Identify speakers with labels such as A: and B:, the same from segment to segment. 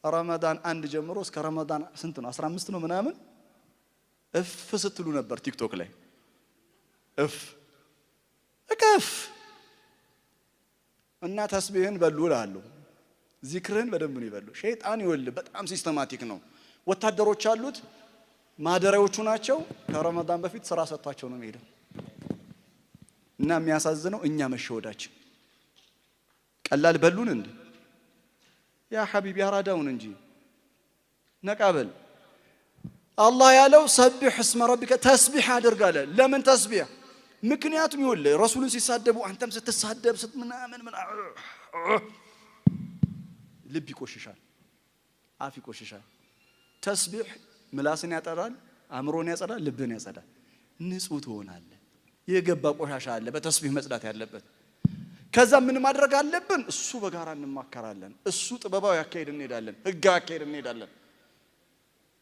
A: ረመዳን አንድ ጀምሮ እስከ ረመዳን ስንት ነው 15 ነው ምናምን እፍ ስትሉ ነበር ቲክቶክ ላይ እፍ እና ተስቢህን በሉ እላለሁ ዚክርን በደንብ ነው ይበሉ ሸይጣን ይወል በጣም ሲስተማቲክ ነው ወታደሮች አሉት ማደሪያዎቹ ናቸው ከረመዳን በፊት ስራ ሰጥቷቸው ነው የሚሄደው እና የሚያሳዝነው እኛ መሸወዳችን ቀላል በሉን እንዴ ያ ሐቢቢ ያራዳውን እንጂ ነቃበል አላህ ያለው ሰብህ እስመ ረቢከ ተስቢህ አድርጋለ ለምን ተስቢህ ምክንያቱም ይወል ረሱልን ሲሳደቡ አንተም ስትሳደብ ስትምናምን ልብ ይቆሽሻል አፍ ይቆሽሻል ተስቢህ ምላስን ያጠራል አእምሮን ያጸዳል ልብን ያጸዳል ንጹህ ትሆናለህ የገባ ቆሻሻ አለ በተስቢህ መጽዳት ያለበት ከዛ ምን ማድረግ አለብን እሱ በጋራ እንማከራለን እሱ ጥበባው ያካሄድ እንሄዳለን ህግ ያካሄድ እንሄዳለን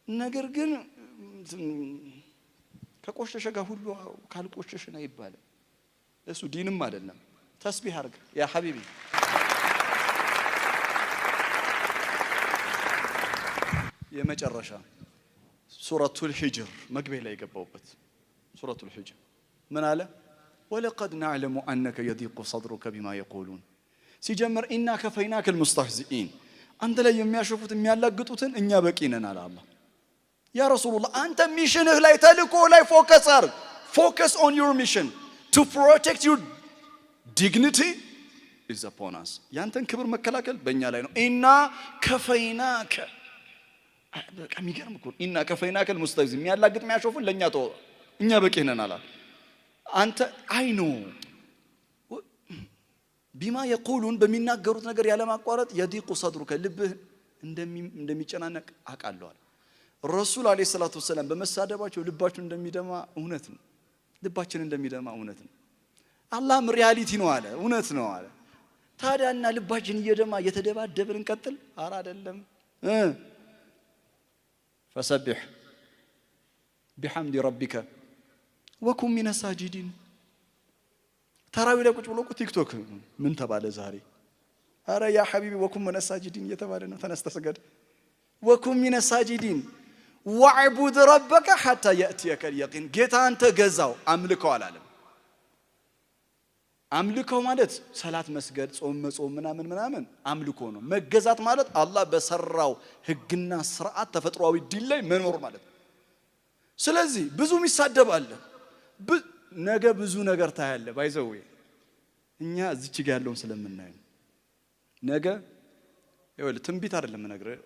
A: ነገር ግን ከቆሸሸ ጋር ሁሉ ካልቆሸሽና ይባላል እሱ ዲንም አይደለም ተስቢህ አርግ ያ ሐቢቢ የመጨረሻ ሱረቱል ሂጅር መግቢያ ላይ የገባውበት ሱረቱል ሂጅር ምን አለ ولقد نعلم أنك يضيق صدرك بما يقولون ሲጀምር ኢና ከፈይናከ المستهزئين አንተ ላይ የሚያሸፉት የሚያላግጡትን እኛ በቂ ነን አለ አላህ ያ ረሱላህ አንተ ሚሽንህ ላይ ተልኮ ላይ focus on your mission to protect your dignity is upon us ያንተን ክብር መከላከል በእኛ ላይ ነው ኢና ከፈይናከ በቃ የሚገርም እኮ ኢና ከፈይናከ المستهزئين የሚያላግጥ የሚያሸፉን ለኛ ተው እኛ በቂ ነን አለ አንተ አይኑ ቢማ يقولون በሚናገሩት ነገር ያለ ማቋረጥ يضيق صدرك ልብህ እንደሚጨናነቅ አቃለሁ ረሱል አለይሂ ሰላቱ ወሰለም በመሳደባቸው ልባቸው እንደሚደማ እውነት ነው ልባችን እንደሚደማ እውነት ነው አላህም ሪያሊቲ ነው አለ እውነት ነው አለ ታዲያና ልባችን እየደማ እየተደባደብን እንቀጥል አራ አይደለም فسبح بحمد ربك وكن من الساجدين ተራዊ ላይ ቁጭ ብሎ ቲክቶክ ምን ተባለ ዛሬ አረ ያ ሐቢቢ ወኩን من الساجدين እየተባለ ነው ተነስተ ስገድ وكن من الساجدين واعبد ربك حتى يأتيك اليقين ጌታ አንተ ገዛው አምልከው አላለም አምልከው ማለት ሰላት መስገድ ጾም መጾም ምናምን አምልኮ ነው መገዛት ማለት አላህ በሰራው ህግና ስርዓት ተፈጥሯዊ ዲን ላይ መኖር ማለት ስለዚህ ብዙ ይሳደባል ነገ ብዙ ነገር ታያለ ባይዘው እኛ እዚች ጋር ያለውን ስለምናየው ነገ ይወል ትንቢት አይደለም ነገር